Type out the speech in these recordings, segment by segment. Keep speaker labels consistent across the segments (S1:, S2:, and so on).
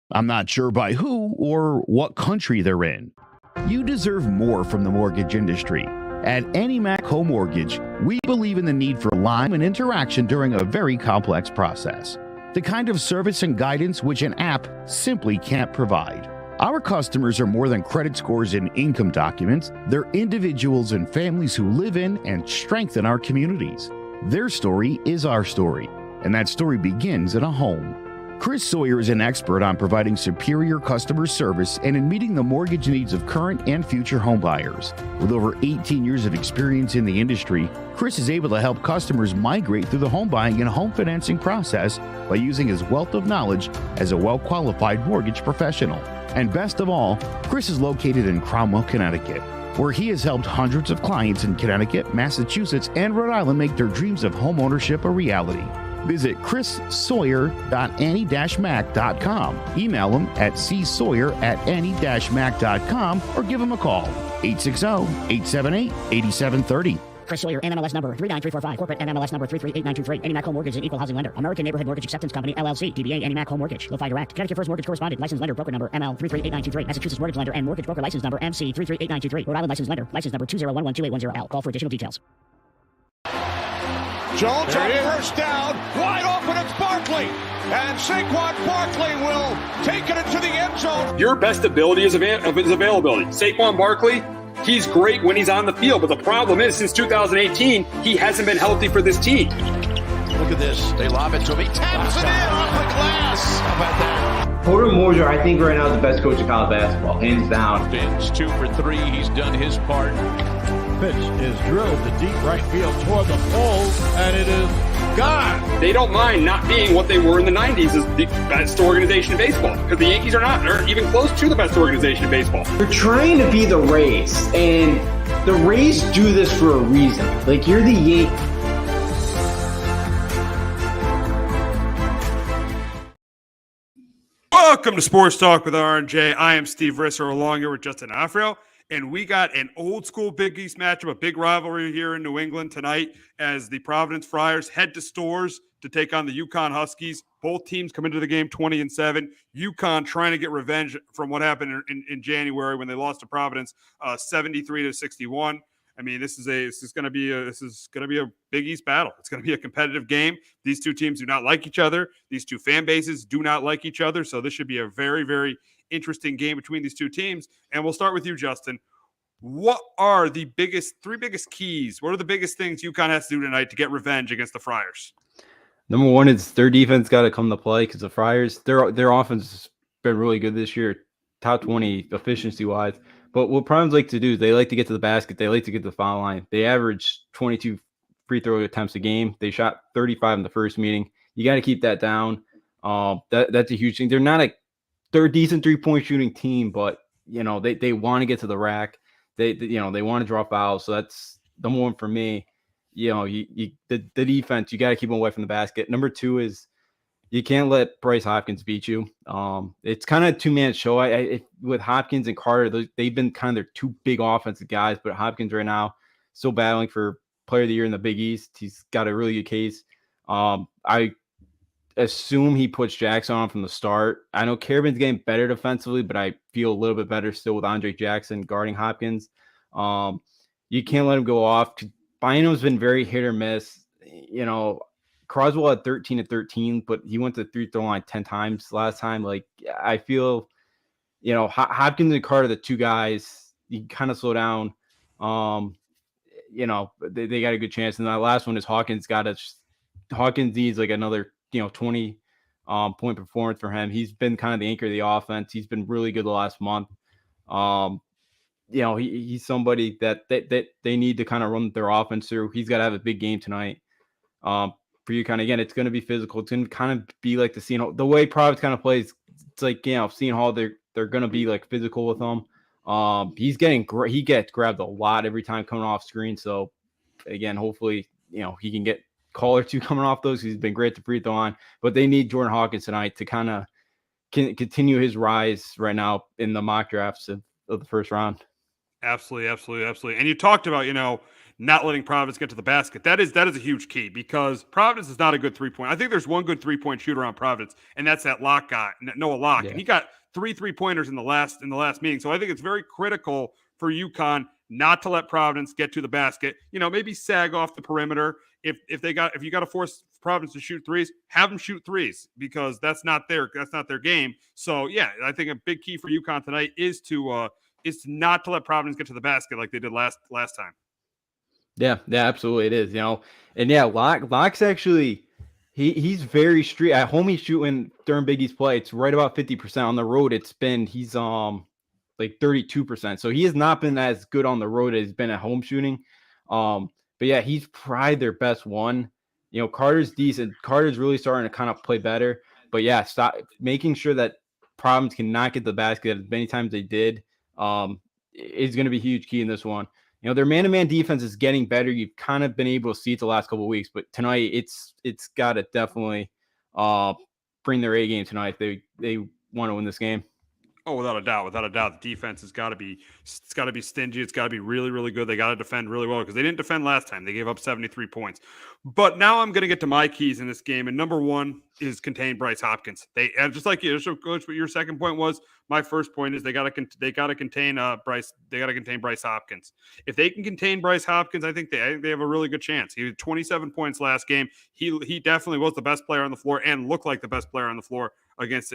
S1: I'm not sure by who or what country they're in. You deserve more from the mortgage industry. At AnyMac Home Mortgage, we believe in the need for live and interaction during a very complex process. The kind of service and guidance which an app simply can't provide. Our customers are more than credit scores and income documents. They're individuals and families who live in and strengthen our communities. Their story is our story, and that story begins in a home. Chris Sawyer is an expert on providing superior customer service and in meeting the mortgage needs of current and future home buyers. With over 18 years of experience in the industry, Chris is able to help customers migrate through the home buying and home financing process by using his wealth of knowledge as a well-qualified mortgage professional. And best of all, Chris is located in Cromwell, Connecticut, where he has helped hundreds of clients in Connecticut, Massachusetts, and Rhode Island make their dreams of home ownership a reality. Visit chrissawyer.any-mac.com. Email him at csawyer@any-mac.com or give him a call, 860-878-8730.
S2: Chris Sawyer, NMLS number 39345, corporate NMLS number 338923. AnyMac Home Mortgage is an equal housing lender. American Neighborhood Mortgage Acceptance Company, LLC. DBA AnyMac Home Mortgage. Lo-Fi Direct. Connecticut First Mortgage Correspondent. License lender. Broker number ML 338923. Massachusetts Mortgage Lender and Mortgage Broker License number MC 338923. Rhode Island License Lender. License number 2011280L. Call for additional details.
S3: Jones on first down, wide open, it's Barkley, and Saquon Barkley will take it into the end zone.
S4: Your best ability is his availability. Saquon Barkley, he's great when he's on the field, but the problem is since 2018, he hasn't been healthy for this team.
S3: Look at this, they lob it to him, he taps it in off the glass. How about that?
S5: Porter Moser, I think right now is the best coach of college basketball, hands down.
S3: Fins 2 for 3, he's done his part.
S6: Pitch is drilled to deep right field toward the pole, and it is gone.
S4: They don't mind not being what they were in the 90s as the best organization in baseball, because the Yankees are not. They're even close to the best organization in baseball.
S5: You're trying to be the Rays, and the Rays do this for a reason. Like, you're the Yankees.
S7: Welcome to Sports Talk with R&J. I am Steve Risser, along here with Justin Offrell. And we got an old-school Big East matchup, a big rivalry here in New England tonight as the Providence Friars head to Storrs to take on the Uconn Huskies. Both teams come into the game 20-7. Uconn trying to get revenge from what happened in January when they lost to Providence 73-61. I mean, this is going to be a Big East battle. It's going to be a competitive game. These two teams do not like each other. These two fan bases do not like each other. So this should be a very, very interesting game between these two teams. And we'll start with you, Justin. What are the three biggest keys? What are the biggest things UConn has to do tonight to get revenge against the Friars?
S8: Number one is their defense got to come to play because the Friars, their offense has been really good this year, top 20 efficiency-wise. But what Primes like to do is they like to get to the basket. They like to get to the foul line. They average 22 free throw attempts a game. They shot 35 in the first meeting. You got to keep that down. That's a huge thing. They're a decent three-point shooting team, but they want to get to the rack. They want to draw fouls. So that's the one for me. The defense, you got to keep them away from the basket. Number two is you can't let Bryce Hopkins beat you. It's kind of a two-man show. With Hopkins and Carter, they've been kind of their two big offensive guys, but Hopkins right now still battling for Player of the Year in the Big East. He's got a really good case. I assume he puts Jackson on from the start. I know Carabin's getting better defensively, but I feel a little bit better still with Andre Jackson guarding Hopkins. You can't let him go off. Bynum's been very hit or miss. Croswell had 13-13, but he went to the free throw line 10 times last time. Like, I feel, Hopkins and Carter, the two guys, you kind of slow down. They got a good chance. And that last one is Hawkins needs like another 20 point performance for him. He's been kind of the anchor of the offense. He's been really good the last month. He's somebody that they need to kind of run their offense through. He's got to have a big game tonight. For UConn, again, it's going to be physical. It's going to kind of be like the way Providence kind of plays. It's like, Seton Hall, they're going to be like physical with him. He gets grabbed a lot every time coming off screen. So again, hopefully, he can get call or two coming off those. He's been great to free throw on, but they need Jordan Hawkins tonight to kind of continue his rise right now in the mock drafts of the first round.
S7: Absolutely. And you talked about, not letting Providence get to the basket. That is a huge key because Providence is not a good 3-point. I think there's one good 3-point shooter on Providence, and that's that Locke guy, Noah Locke.
S8: Yeah.
S7: And he got 3 3-pointers in the last meeting. So I think it's very critical for UConn not to let Providence get to the basket. Maybe sag off the perimeter. If you got to force Providence to shoot threes, have them shoot threes because that's not their game. So yeah, I think a big key for UConn tonight is to not to let Providence get to the basket like they did last time.
S8: Yeah, absolutely it is. And yeah, Locke's actually he's very street at home. He's shooting during Big East play. It's right about 50%. On the road, he's like 32%. So he has not been as good on the road as he's been at home shooting. But yeah, he's probably their best one. Carter's decent. Carter's really starting to kind of play better. But yeah, stop making sure that Providence cannot get the basket as many times they did. Is going to be a huge key in this one. Their man-to-man defense is getting better. You've kind of been able to see it the last couple of weeks, but tonight it's got to definitely bring their A game tonight. They want to win this game.
S7: Oh, without a doubt. The defense has got to be stingy. It's got to be really, really good. They got to defend really well because they didn't defend last time. They gave up 73 points. But now I'm going to get to my keys in this game, and number one is contain Bryce Hopkins. They just like you, Coach. What your second point was. My first point is they got to contain Bryce. They got to contain Bryce Hopkins. If they can contain Bryce Hopkins, I think they have a really good chance. He had 27 points last game. He definitely was the best player on the floor and looked like the best player on the floor against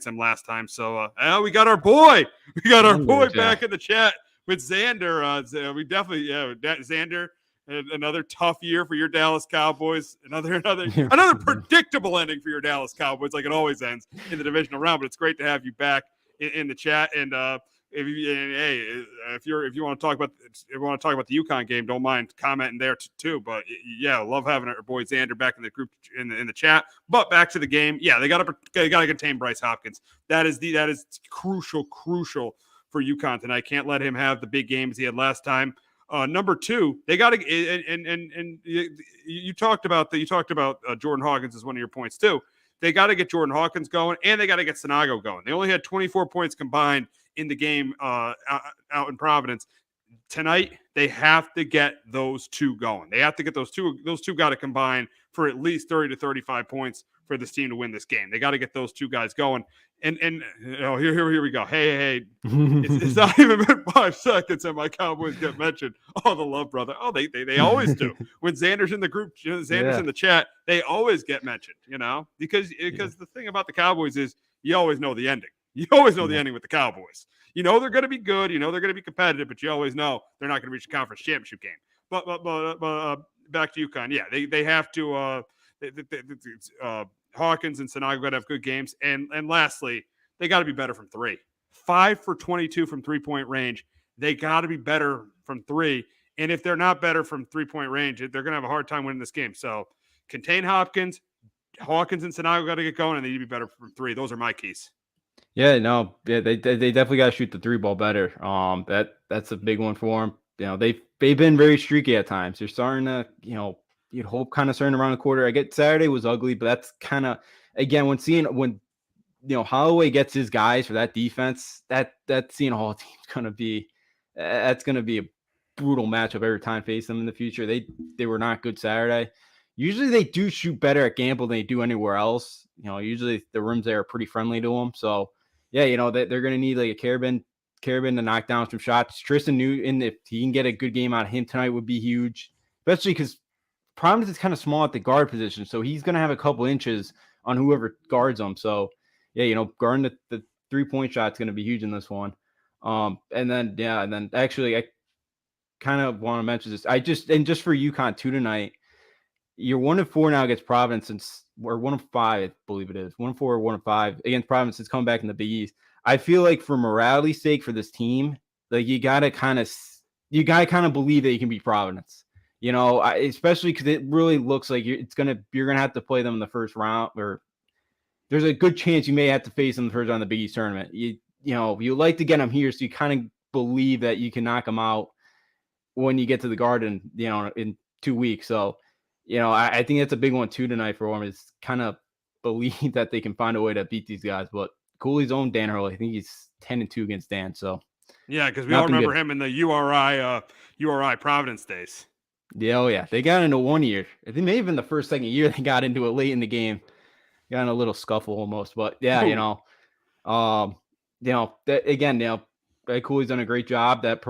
S7: him last time. So we got our boy. Back in the chat with Xander. We definitely Xander. Another tough year for your Dallas Cowboys. Another predictable ending for your Dallas Cowboys, like it always ends in the divisional round. But it's great to have you back in the chat. And if you want to talk about the UConn game, don't mind commenting there too. But yeah, love having our boy Xander back in the group in the chat. But back to the game, yeah, they got to contain Bryce Hopkins. That is crucial for UConn tonight. Can't let him have the big games he had last time. Number two, they got to and you talked about Jordan Hawkins as one of your points too. They got to get Jordan Hawkins going, and they got to get Sanago going. They only had 24 points combined in the game out in Providence. Tonight, they have to get those two going. They have to get those two got to combine for at least 30 to 35 points for this team to win this game. They got to get those two guys going. And here we go. Hey, it's not even been 5 seconds and my Cowboys get mentioned. Oh, the love, brother. Oh, they always do. When Xander's in the group, Xander's in the chat, they always get mentioned, because the thing about the Cowboys is you always know the ending. You always know the ending with the Cowboys. They're going to be good. They're going to be competitive, but you always know they're not going to reach the conference championship game. But back to UConn. Yeah, they have to Hawkins and Sanago got to have good games. And lastly, they got to be better from three. 5 for 22 from 3-point range. They got to be better from three. And if they're not better from 3-point range, they're going to have a hard time winning this game. So contain Hawkins and Sanago got to get going, and they need to be better from three. Those are my keys.
S8: Yeah, no, they definitely got to shoot the 3 ball better. That's a big one for them. They've been very streaky at times. They're starting to, you'd hope kind of starting around the quarter. I get Saturday was ugly, but that's kind of, again, when Holloway gets his guys for that defense, that Seton Hall team's going to be a brutal matchup every time face them in the future. They were not good Saturday. Usually they do shoot better at Gamble than they do anywhere else. Usually the rims there are pretty friendly to them. So yeah, they're going to need like a Carabin to knock down some shots. Tristan Newton, if he can get a good game out of him tonight, would be huge, especially because Providence is kind of small at the guard position. So he's going to have a couple inches on whoever guards him. So yeah, guarding the 3-point shot is going to be huge in this one. And then actually I kind of want to mention this. Just for UConn too tonight, you're 1-4 now against Providence, or 1-5, I believe it is. 1-4 or 1-5 against Providence. It's coming back in the Big East. I feel like for morality's sake for this team, like you gotta kind of believe that you can beat Providence. Especially because it really looks like you're gonna have to play them in the first round, or there's a good chance you may have to face them in the first round of the Big East tournament. You like to get them here, so you kind of believe that you can knock them out when you get to the Garden, in 2 weeks. So. I think that's a big one too tonight for them, is kind of believe that they can find a way to beat these guys. But Cooley's own Dan Hurley, I think he's 10-2 against Dan. So
S7: yeah, because we all remember him in the URI Providence days.
S8: Yeah, oh yeah. They got into one year. I think maybe even the first, second year they got into it late in the game. Got in a little scuffle almost. But yeah, that again, Ed Cooley's done a great job. That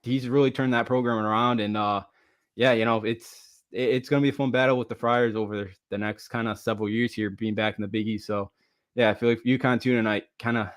S8: he's really turned that program around. And yeah, it's gonna be a fun battle with the Friars over the next kind of several years here, being back in the Big East. So yeah, I feel like UConn too tonight, kind of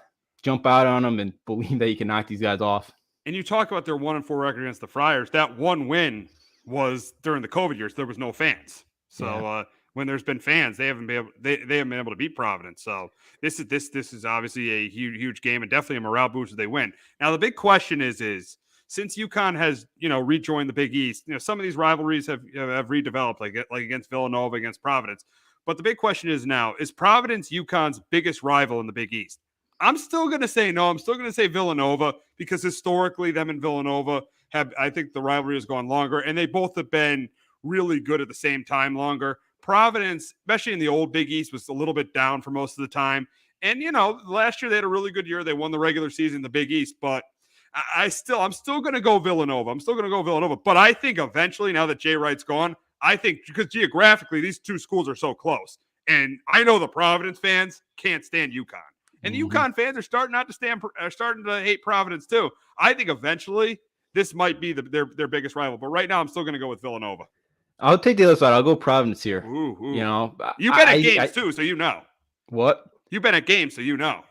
S8: jump out on them and believe that you can knock these guys off.
S7: And you talk about their 1-4 record against the Friars. That one win was during the COVID years. There was no fans. So when there's been fans, they haven't been able to beat Providence. So this is obviously a huge game and definitely a morale boost if they win. Now the big question is since UConn has rejoined the Big East, some of these rivalries have redeveloped, like against Villanova, against Providence. But the big question is now, is Providence UConn's biggest rival in the Big East? I'm still going to say no. I'm still going to say Villanova because historically them and Villanova I think the rivalry has gone longer, and they both have been really good at the same time longer. Providence, especially in the old Big East, was a little bit down for most of the time. And, last year they had a really good year. They won the regular season in the Big East, but I'm still going to go Villanova. But I think eventually, now that Jay Wright's gone, I think because geographically these two schools are so close. And I know the Providence fans can't stand UConn. And the UConn fans are starting to hate Providence too. I think eventually this might be their biggest rival. But right now, I'm still going to go with Villanova.
S8: I'll take the other side. I'll go Providence here.
S7: Ooh.
S8: You've
S7: been at games too, so you know.
S8: What?
S7: You've been at games, so you know.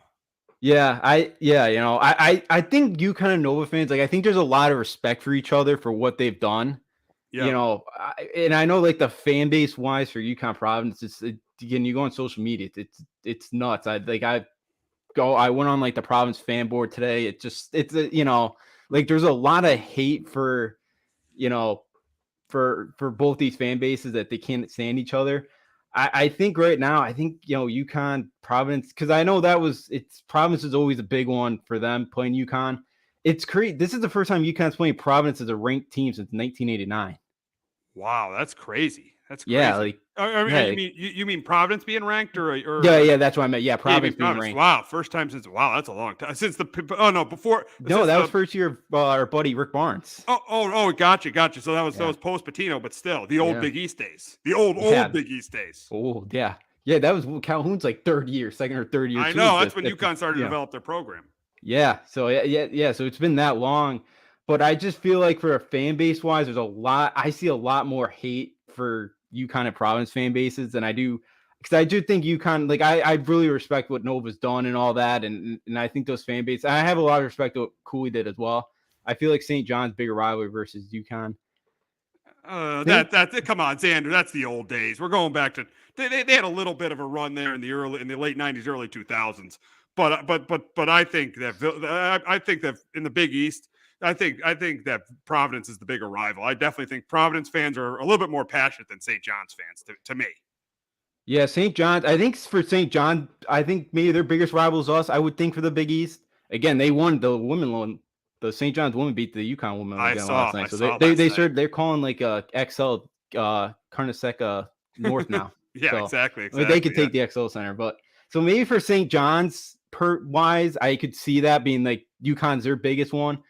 S8: Yeah, I think UConn and Nova fans, I think there's a lot of respect for each other for what they've done. Yeah. And I know the fan base wise for UConn Providence, again, you go on social media, it's nuts. I went on the Providence fan board today. There's a lot of hate for both these fan bases that they can't stand each other. I think right now, UConn Providence, because I know Providence is always a big one for them playing UConn. It's crazy. This is the first time UConn's playing Providence as a ranked team since 1989.
S7: Wow, that's crazy. That's crazy.
S8: Yeah,
S7: you mean Providence being ranked or
S8: yeah, that's what I meant. Yeah, Providence being ranked.
S7: Wow, first time since that's a long time since
S8: was first year of our buddy Rick Barnes.
S7: Oh, gotcha. So that was post Patino, but still the old Big East days, old Big East days.
S8: Oh yeah, that was Calhoun's second or third year.
S7: I know that's when UConn started to develop their program.
S8: Yeah, so so it's been that long, but I just feel like for a fan base wise, I see a lot more hate for UConn and Providence fan bases than I do, because I do think UConn, I really respect what Nova's done and all that, and I think those fan bases, I have a lot of respect to what Cooley did as well. I feel like St. John's bigger rivalry versus UConn.
S7: Come on, Xander, that's the old days. We're going back to they had a little bit of a run there in the late 90s, early 2000s, but I think that in the Big East, I think that Providence is the bigger rival. I definitely think Providence fans are a little bit more passionate than St. John's fans to me.
S8: Yeah, St. John's. I think for St. John, I think maybe their biggest rival is us. I would think for the Big East. Again, they won the women loan. The St. John's women beat the UConn women last night. So they're calling XL Carnesecca North now.
S7: Yeah,
S8: so,
S7: exactly.
S8: They could take the XL Center, but so maybe for St. John's wise, I could see that being UConn's their biggest one.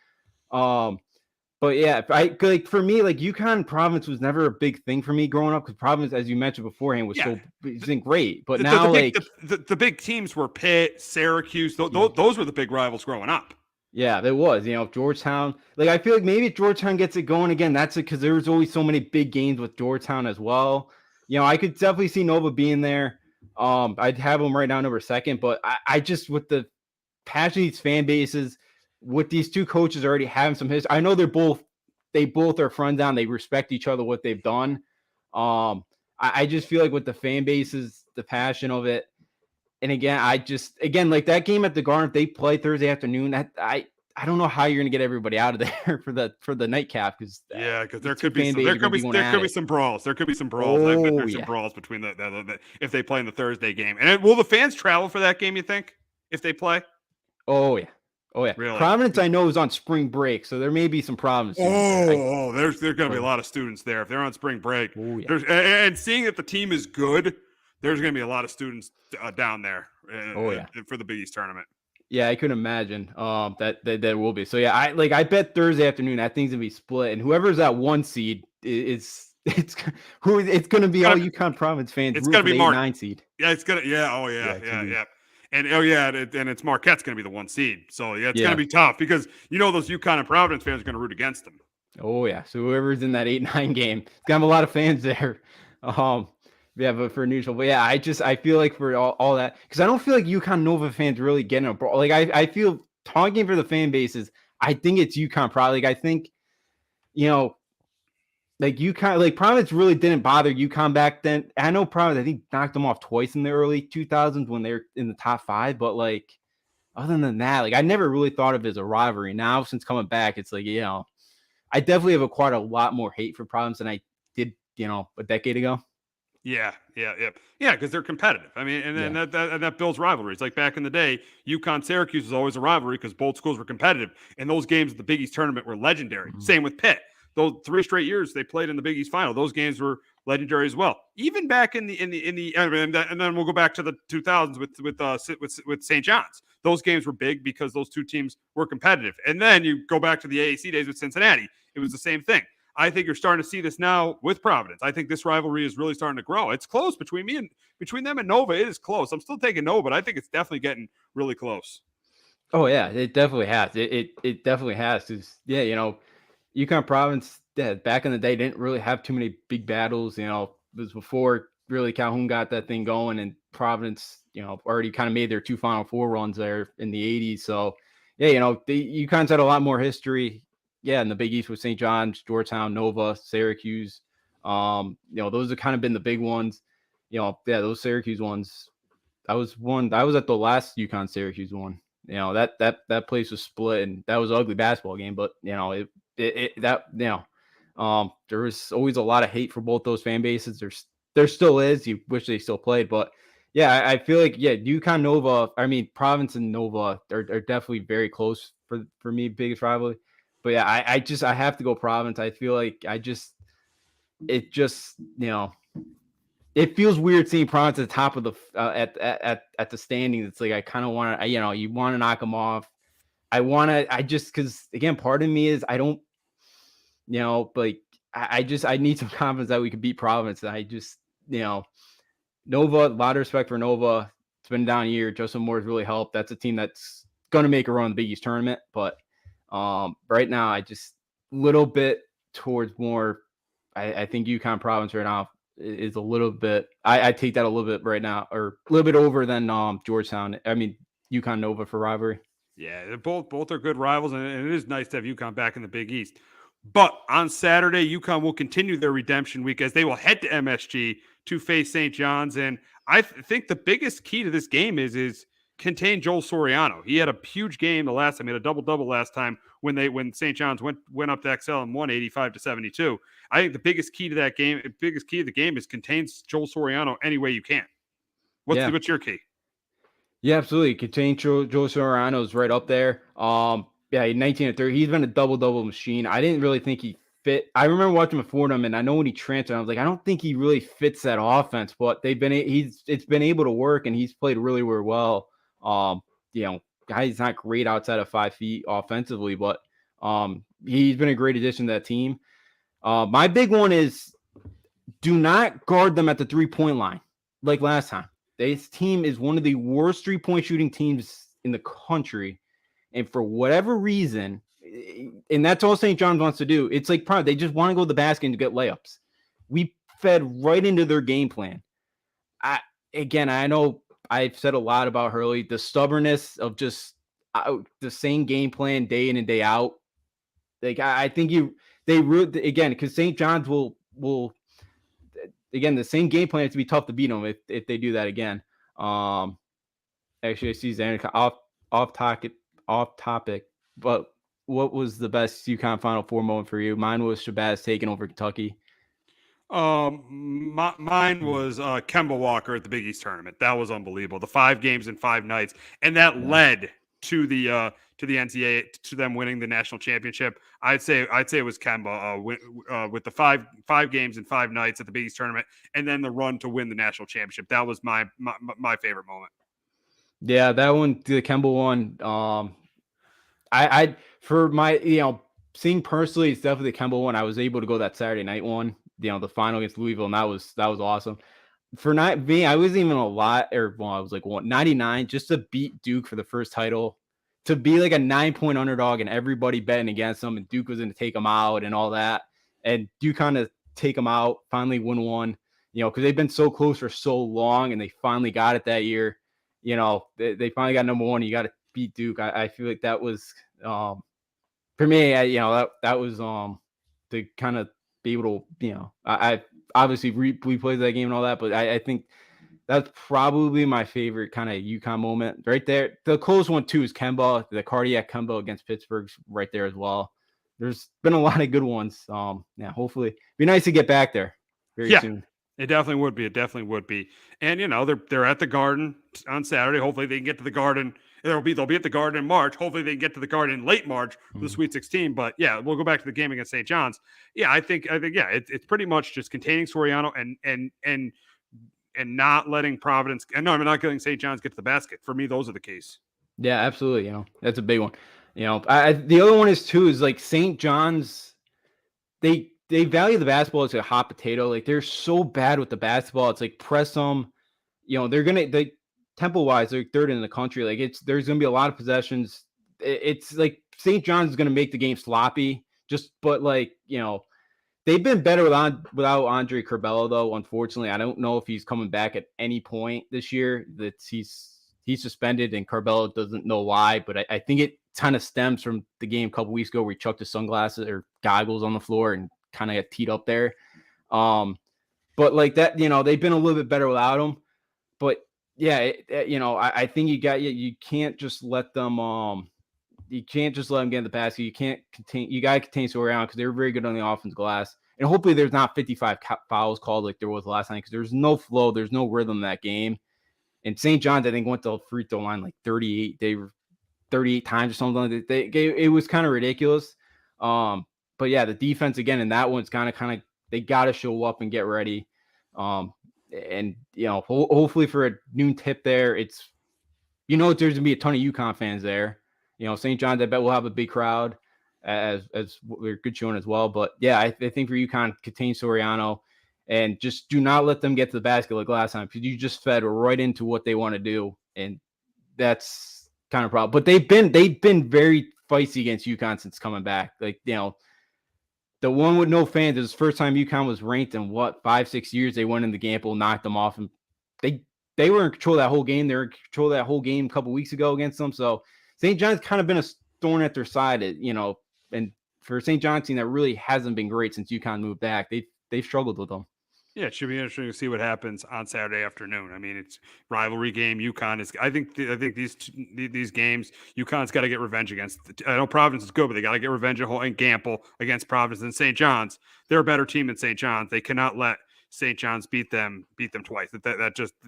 S8: But yeah, for me, UConn Providence was never a big thing for me growing up, because Providence, as you mentioned beforehand, was great. But now
S7: the big teams were Pitt, Syracuse. Those were the big rivals growing up.
S8: Yeah, there was. Georgetown. I feel like maybe if Georgetown gets it going again, that's it, because there was always so many big games with Georgetown as well. I could definitely see Nova being there. I'd have them right now number second, but I just, with the passion of these fan bases, with these two coaches already having some history, I know they both are friends down. They respect each other, what they've done. I just feel like with the fan bases, the passion of it, and again, that game at the Garden, if they play Thursday afternoon, I don't know how you're gonna get everybody out of there for the nightcap, because
S7: there could be some brawls. There could be some brawls. I bet there's some brawls between the if they play in the Thursday game. And will the fans travel for that game, you think, if they play?
S8: Oh yeah. Really? Providence, I know, is on spring break, so there may be some problems.
S7: There's going to be a lot of students there if they're on spring break. And seeing that the team is good, there's going to be a lot of students down there for the Big East tournament.
S8: Yeah, I could imagine that will be. So yeah, I bet Thursday afternoon that thing's gonna be split, and whoever's that one seed it's going to be all UConn Providence fans.
S7: It's going to be
S8: Mark 9 seed.
S7: Yeah, it's going to. Yeah. Oh yeah. And and it's Marquette's going to be the 1 seed. So it's going to be tough because those UConn and Providence fans are going to root against them.
S8: Oh yeah. So whoever's in that 8-9 game, it's gonna have a lot of fans there. But for neutral. But yeah, I feel like for all that, because I don't feel like UConn Nova fans really getting a brawl. Like I feel talking for the fan bases, I think it's UConn probably. Like I think, like UConn, like Providence really didn't bother UConn back then. I know Providence, I think, knocked them off twice in the early 2000s when they were in the top 5. But like, other than that, like I never really thought of it as a rivalry. Now since coming back, it's like I definitely have quite a lot more hate for Providence than I did, a decade ago.
S7: Yeah, because they're competitive. I mean, and that builds rivalries. Like back in the day, UConn-Syracuse was always a rivalry because both schools were competitive, and those games at the Big East tournament were legendary. Mm-hmm. Same with Pitt. Those 3 straight years they played in the Big East final, those games were legendary as well. Even back in the and then we'll go back to the 2000s with St. John's. Those games were big because those 2 teams were competitive. And then you go back to the AAC days with Cincinnati. It was the same thing. I think you're starting to see this now with Providence. I think this rivalry is really starting to grow. It's close between them and Nova. It is close. I'm still taking Nova, but I think it's definitely getting really close.
S8: Oh yeah, it definitely has. It definitely has. UConn Providence, back in the day, didn't really have too many big battles. It was before really Calhoun got that thing going, and Providence, already kind of made their 2 Final Four runs there in the 80s. So the UConn's had a lot more history. Yeah, in the Big East with St. John's, Georgetown, Nova, Syracuse. Those have kind of been the big ones. Those Syracuse ones. I was at the last UConn Syracuse one. That place was split, and that was an ugly basketball game. But there was always a lot of hate for both those fan bases. There still is. You wish they still played, but yeah, I feel like UConn Nova. I mean, Providence and Nova are definitely very close for me, biggest rivalry. But yeah, I have to go Providence. I feel like it feels weird seeing Providence at the top of the at the standings. It's like I kind of want to, you want to knock them off. Because again, part of me is I don't, I need some confidence that we could beat Providence. And I just, Nova, a lot of respect for Nova. It's been a down year. Justin Moore's really helped. That's a team that's going to make a run in the Big East tournament, but. Right now, I just little bit towards more. I think UConn Providence right now is a little bit. I take that a little bit right now, or a little bit over than Georgetown. I mean UConn Nova for rivalry.
S7: Yeah, they're both are good rivals, and it is nice to have UConn back in the Big East. But on Saturday, UConn will continue their redemption week as they will head to MSG to face St. John's, and I think the biggest key to this game is contain Joel Soriano. He had a huge game the last time. He had a double-double last time when St. John's went up to XL and won 85-72. I think the biggest key to that game, is contain Joel Soriano any way you can. What's your key?
S8: Yeah, absolutely. Contain Joel Soriano is right up there. 19 30. He's been a double-double machine. I didn't really think he fit. I remember watching him at Fordham, and I know when he transferred, I was like, I don't think he really fits that offense, but it's been able to work, and he's played really, really well. He's not great outside of 5 feet offensively, but he's been a great addition to that team. My big one is do not guard them at the 3-point line like last time. This team is one of the worst 3-point shooting teams in the country, and for whatever reason, and that's all St. John's wants to do. It's like they just want to go to the basket and get layups. We fed right into their game plan. I know I've said a lot about Hurley, the stubbornness of just the same game plan day in and day out. Like I think because St. John's will again, the same game plan is to be tough to beat them if they do that again. Actually, I see Zanika off topic, but what was the best UConn Final Four moment for you? Mine was Shabazz taking over Kentucky.
S7: Mine was Kemba Walker at the Big East tournament. That was unbelievable. The 5 games in 5 nights, and that led to the NCAA, to them winning the national championship. I'd say it was Kemba with the 5 games in 5 nights at the Big East tournament, and then the run to win the national championship. That was my favorite moment.
S8: Yeah, that one, the Kemba one. I for my seeing personally, it's definitely the Kemba one. I was able to go that Saturday night one, the final against Louisville, and that was awesome. For not being, I wasn't even I was like 199 just to beat Duke for the first title, to be like a 9-point underdog and everybody betting against them, and Duke was going to take them out and all that, and Duke kind of take them out, finally win one, because they've been so close for so long, and they finally got it that year. They finally got number one. You got to beat Duke. I feel like that was for me. That was to kind of be able to I obviously replayed that game and all that, but I think that's probably my favorite kind of UConn moment right there. The close one too is Kemba, the cardiac Kemba against Pittsburgh right there as well. There's been a lot of good ones. Hopefully be nice to get back there very soon.
S7: It definitely would be. It definitely would be. And they're at the Garden on Saturday. Hopefully they can get to the Garden. They'll be at the Garden in March. Hopefully they can get to the Garden in late March for the Sweet 16. But yeah, we'll go back to the game against St. John's. Yeah, I think it's pretty much just containing Soriano and not letting Providence. And no, I'm not letting St. John's get to the basket. For me, those are the keys.
S8: Yeah, absolutely. That's a big one. The other one is like St. John's. They value the basketball as a hot potato. Like, they're so bad with the basketball. It's like press them. They tempo-wise, they're third in the country. Like, there's going to be a lot of possessions. It's like St. John's is going to make the game sloppy. But they've been better without Andre Curbelo, though. Unfortunately, I don't know if he's coming back at any point this year. That he's suspended, and Curbelo doesn't know why. But I think it kind of stems from the game a couple weeks ago where he chucked his sunglasses or goggles on the floor and kind of got teed up there. But like that, they've been a little bit better without him. But yeah, I think you can't just let them get in the basket. You got to contain Soriano because they're very good on the offensive glass. And hopefully there's not 55 fouls called like there was last night, because there's no flow, there's no rhythm in that game. And St. John's, I think, went to the free throw line like 38 times or something like that. It was kind of ridiculous. But yeah, the defense again in that one's kind of they got to show up and get ready. And hopefully for a noon tip there, there's gonna be a ton of UConn fans there. St. John's, I bet will have a big crowd as we're good showing as well. But yeah, I think for UConn, contain Soriano and just do not let them get to the basket like last time, because you just fed right into what they want to do, and that's kind of a problem. But they've been very feisty against UConn since coming back. Like, the one with no fans is the first time UConn was ranked in 5-6 years. They went in the Gamble, knocked them off, and they were in control of that whole game. They were in control of that whole game a couple weeks ago against them. So St. John's kind of been a thorn at their side, and for St. John's team that really hasn't been great since UConn moved back. They've struggled with them.
S7: Yeah, it should be interesting to see what happens on Saturday afternoon. I mean, it's rivalry game. UConn is. I think these games, UConn's got to get revenge against. I know Providence is good, but they got to get revenge and Gamble against Providence and St. John's. They're a better team than St. John's. They cannot let St. John's beat them twice.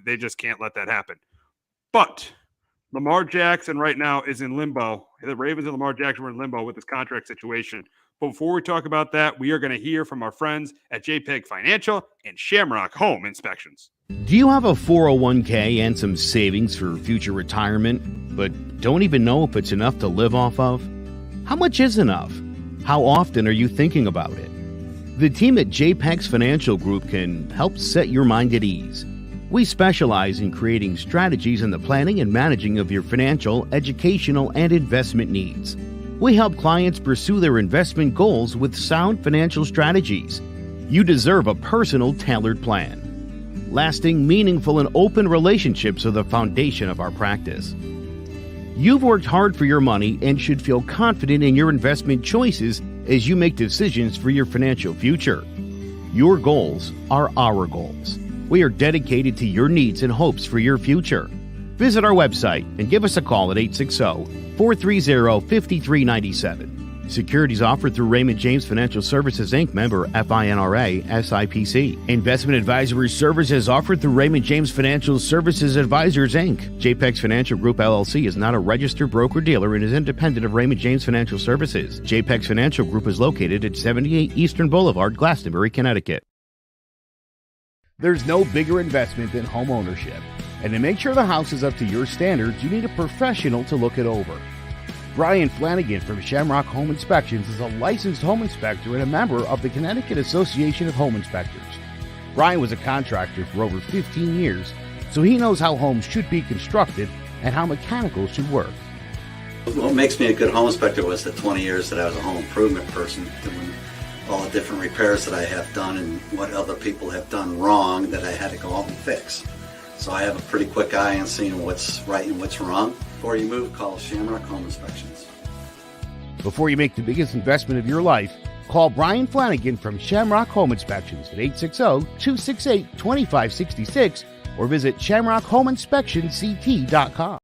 S7: They just can't let that happen. But Lamar Jackson right now is in limbo. The Ravens and Lamar Jackson were in limbo with this contract situation. But before we talk about that, we are going to hear from our friends at JPEG Financial and Shamrock Home Inspections.
S1: Do you have a 401k and some savings for future retirement, but don't even know if it's enough to live off of? How much is enough? How often are you thinking about it? The team at JPEG's Financial Group can help set your mind at ease. We specialize in creating strategies in the planning and managing of your financial, educational, and investment needs. We help clients pursue their investment goals with sound financial strategies. You deserve a personal, tailored plan. Lasting, meaningful, and open relationships are the foundation of our practice. You've worked hard for your money and should feel confident in your investment choices as you make decisions for your financial future. Your goals are our goals. We are dedicated to your needs and hopes for your future. Visit our website and give us a call at 860-430-5397. Securities offered through Raymond James Financial Services, Inc., member FINRA, SIPC. Investment advisory services offered through Raymond James Financial Services Advisors, Inc. JPEG's Financial Group, LLC is not a registered broker-dealer and is independent of Raymond James Financial Services. JPEG's Financial Group is located at 78 Eastern Boulevard, Glastonbury, Connecticut. There's no bigger investment than home ownership. And to make sure the house is up to your standards, you need a professional to look it over. Brian Flanagan from Shamrock Home Inspections is a licensed home inspector and a member of the Connecticut Association of Home Inspectors. Brian was a contractor for over 15 years, so he knows how homes should be constructed and how mechanicals should work.
S9: What makes me a good home inspector was the 20 years that I was a home improvement person, doing all the different repairs that I have done and what other people have done wrong that I had to go out and fix. So I have a pretty quick eye on seeing what's right and what's wrong. Before you move, call Shamrock Home Inspections.
S1: Before you make the biggest investment of your life, call Brian Flanagan from Shamrock Home Inspections at 860-268-2566 or visit shamrockhomeinspectionct.com.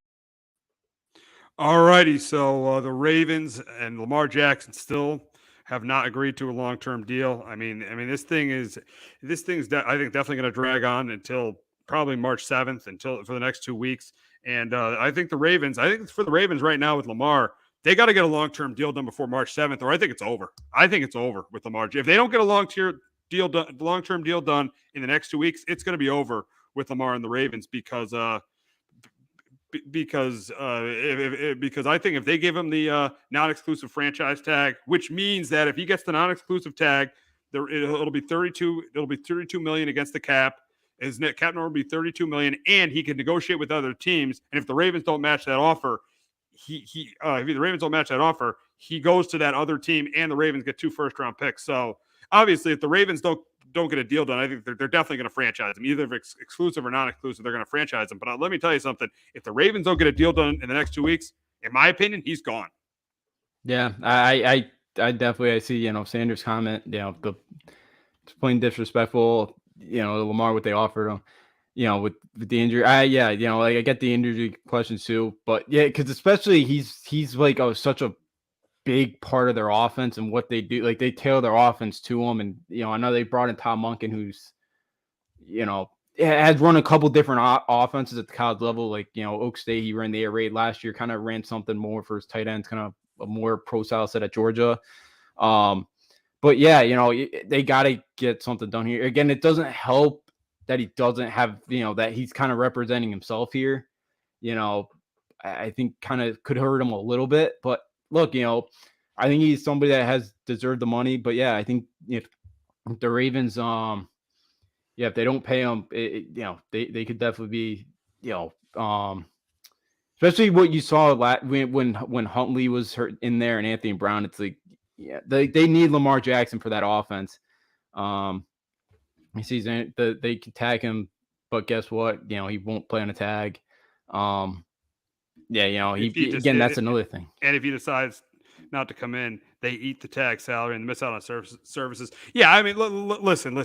S7: All righty, so the Ravens and Lamar Jackson still have not agreed to a long-term deal. I mean, this thing's I think definitely going to drag on until probably March 7th, for the next 2 weeks. And I think for the Ravens right now with Lamar, they got to get a long-term deal done before March 7th, or I think it's over. I think it's over with Lamar. If they don't get a long-term deal done in the next 2 weeks, it's going to be over with Lamar and the Ravens because I think if they give him the non-exclusive franchise tag, which means that if he gets the non-exclusive tag, it'll be $32 million against the cap. His net cap number will be $32 million, and he can negotiate with other teams. And if the Ravens don't match that offer, if the Ravens don't match that offer, he goes to that other team, and the Ravens get 2 first-round picks. So obviously, if the Ravens don't get a deal done, I think they're definitely going to franchise him. Either if it's exclusive or non-exclusive, they're going to franchise him. But let me tell you something: if the Ravens don't get a deal done in the next 2 weeks, in my opinion, he's gone.
S8: Yeah, I definitely see Sanders' comment. It's plain disrespectful. Lamar, what they offered him, with the injury. I get the injury questions too, but yeah, because especially he's like such a big part of their offense and what they do. Like they tailor their offense to him, and I know they brought in Tom Monken, who's has run a couple different offenses at the college level. Like Oak State, he ran the air raid last year, kind of ran something more for his tight ends, kind of a more pro style set at Georgia. But yeah, they got to get something done here. Again, it doesn't help that he doesn't have, that he's kind of representing himself here. I think kind of could hurt him a little bit. But look, I think he's somebody that has deserved the money. But yeah, I think if the Ravens, if they don't pay him, they could definitely be, especially what you saw when Huntley was hurt in there and Anthony Brown. It's like, yeah, they need Lamar Jackson for that offense. He sees they can tag him, but guess what? He won't play on a tag. That's another thing.
S7: And if he decides not to come in, they eat the tag salary and miss out on services. Yeah, I mean, listen.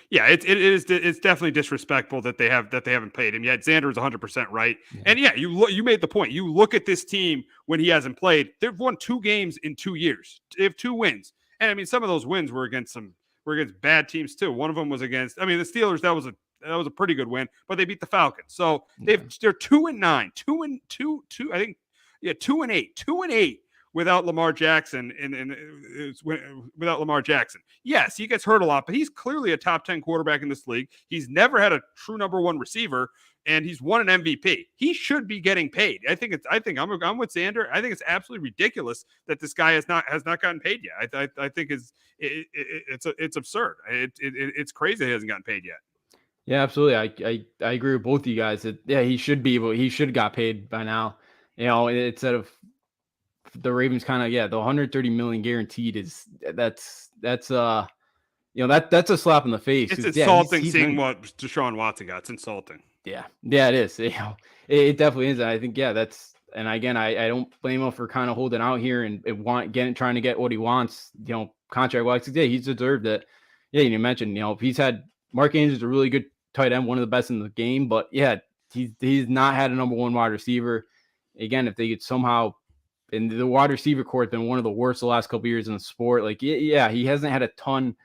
S7: Yeah, it's definitely disrespectful that they haven't paid him yet. Xander is 100% right. Yeah. And yeah, you made the point. You look at this team when he hasn't played. They've won 2 games in 2 years. They have 2 wins, and I mean some of those wins were against bad teams too. One of them was against. I mean the Steelers. That was a pretty good win, but they beat the Falcons. So they're 2-9, 2-2. I think 2-8, 2-8. Without Lamar Jackson without Lamar Jackson. Yes, he gets hurt a lot, but he's clearly a top 10 quarterback in this league. He's never had a true number 1 receiver, and he's won an MVP. He should be getting paid. I'm with Xander. I think it's absolutely ridiculous that this guy has not gotten paid yet. I think it's absurd. It's crazy he hasn't gotten paid yet.
S8: Yeah, absolutely. I agree with both of you guys. He should be, but he should have got paid by now. Instead of the Ravens kind of, the $130 million guaranteed that's a slap in the face.
S7: It's insulting seeing what Deshaun Watson got. It's insulting.
S8: Yeah, it is. It definitely is. I think, and again, I don't blame him for kind of holding out here and trying to get what he wants, contract wise. Yeah, he's deserved it. Yeah, you mentioned, he's had Mark Andrews, a really good tight end, one of the best in the game, but yeah, he's not had a number 1 wide receiver. Again, if they could somehow, and the wide receiver core has been one of the worst the last couple of years in the sport. Like, he hasn't had a ton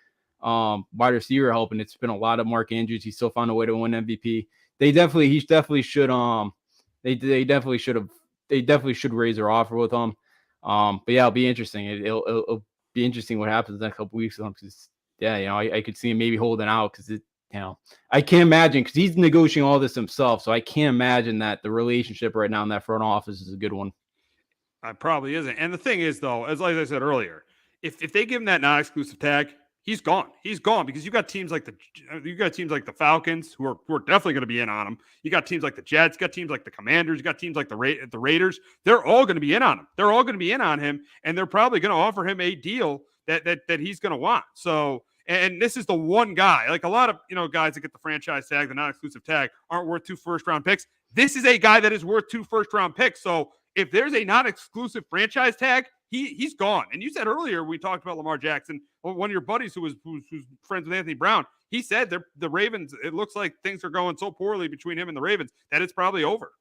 S8: wide receiver help, and it's been a lot of Mark Andrews. He still found a way to win MVP. He definitely should. They definitely should raise their offer with him. But yeah, it'll be interesting. It'll be interesting what happens the next couple of weeks with him, because I could see him maybe holding out, because I can't imagine, because he's negotiating all this himself. So I can't imagine that the relationship right now in that front office is a good one.
S7: Probably isn't. And the thing is, though, as I said earlier, if they give him that non-exclusive tag, he's gone. He's gone because you got teams like the Falcons who are definitely going to be in on him. You got teams like the Jets, you got teams like the Commanders, you got teams like the Raiders. They're all going to be in on him. They're all going to be in on him, and they're probably going to offer him a deal that he's going to want. So, and this is the one guy, like a lot of guys that get the franchise tag, the non-exclusive tag, aren't worth 2 first-round picks. This is a guy that is worth 2 first-round picks. So if there's a non-exclusive franchise tag, he's gone. And you said earlier, we talked about Lamar Jackson, one of your buddies who's friends with Anthony Brown. He said the Ravens, it looks like things are going so poorly between him and the Ravens that it's probably over.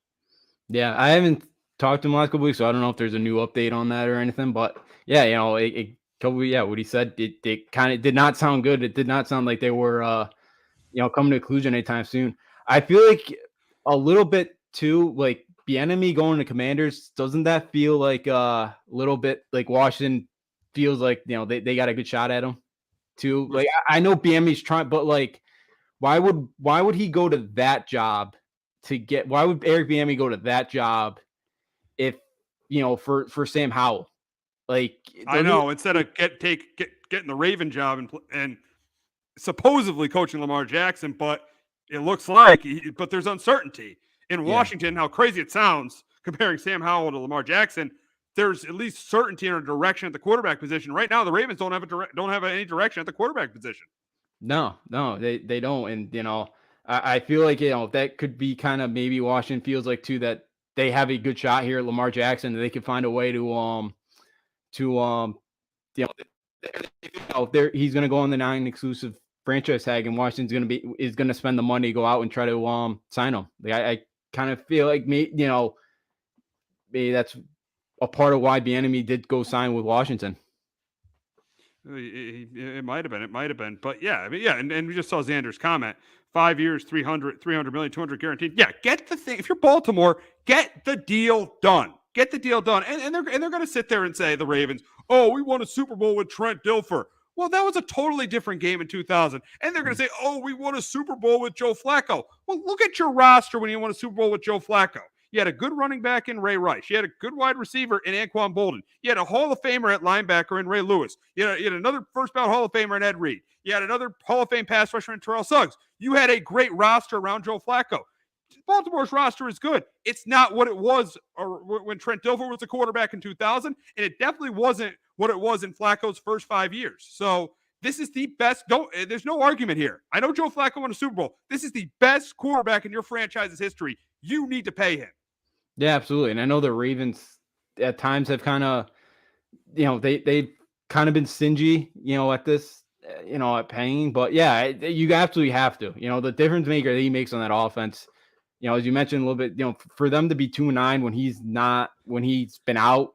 S8: Yeah, I haven't talked to him last couple weeks, so I don't know if there's a new update on that or anything. But yeah, what he said, it kind of did not sound good. It did not sound like they were, coming to a conclusion anytime soon. I feel like a little bit too, like Bieniemy going to Commanders. Doesn't that feel like a little bit like Washington feels like, they got a good shot at him too? Like, I know Bieniemy's trying, but like, why would he go to that job why would Eric Bieniemy go to that job if, for Sam Howell? Like,
S7: I know, instead of getting the Raven job and supposedly coaching Lamar Jackson, but it looks like but there's uncertainty in Washington. How crazy it sounds comparing Sam Howell to Lamar Jackson. There's at least certainty in a direction at the quarterback position. Right now, the Ravens don't have any direction at the quarterback position.
S8: No, they don't. And I feel like that could be kind of maybe Washington feels like too that they have a good shot here at Lamar Jackson, and they can find a way to he's going to go on the non-exclusive franchise tag, and Washington's going to spend the money, go out and try to sign him. Like, I kind of feel like maybe that's a part of why Bieniemy did go sign with Washington.
S7: It might have been, but yeah, and we just saw Xander's comment: 5 years, 300 million, 200 guaranteed. Yeah, get the thing. If you're Baltimore, get the deal done. Get the deal done, and they're going to sit there and say, the Ravens, oh, we won a Super Bowl with Trent Dilfer. Well, that was a totally different game in 2000. And they're going to say, oh, we won a Super Bowl with Joe Flacco. Well, look at your roster when you won a Super Bowl with Joe Flacco. You had a good running back in Ray Rice. You had a good wide receiver in Anquan Bolden. You had a Hall of Famer at linebacker in Ray Lewis. You had another first-ballot Hall of Famer in Ed Reed. You had another Hall of Fame pass rusher in Terrell Suggs. You had a great roster around Joe Flacco. Baltimore's roster is good. It's not what it was when Trent Dilfer was the quarterback in 2000, and it definitely wasn't what it was in Flacco's first 5 years. So this is the best. There's no argument here. I know Joe Flacco won a Super Bowl. This is the best quarterback in your franchise's history. You need to pay him.
S8: Yeah, absolutely. And I know the Ravens at times have kind of, they've kind of been stingy, at this, at paying. But yeah, you absolutely have to. The difference maker that he makes on that offense, as you mentioned a little bit, for them to be 2-9 when he's been out,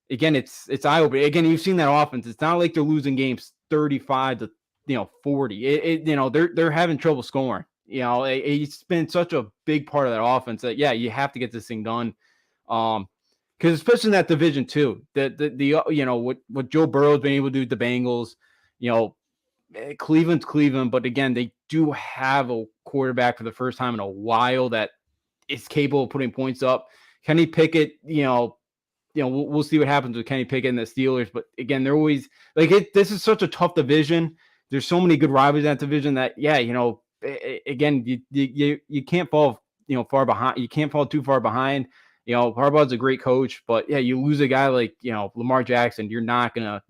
S8: again, it's eye-opening. Again, you've seen that offense. It's not like they're losing games 35 to 40. They're having trouble scoring. He's been such a big part of that offense that you have to get this thing done. Because especially in that division too, what Joe Burrow's been able to do with the Bengals, Cleveland's Cleveland, but again, they do have a quarterback for the first time in a while that is capable of putting points up. Kenny Pickett, we'll see what happens with Kenny Pickett and the Steelers, but again, they're always like this is such a tough division. There's so many good rivals in that division that again, you can't fall far behind. You can't fall too far behind. Harbaugh's a great coach, but you lose a guy like Lamar Jackson, you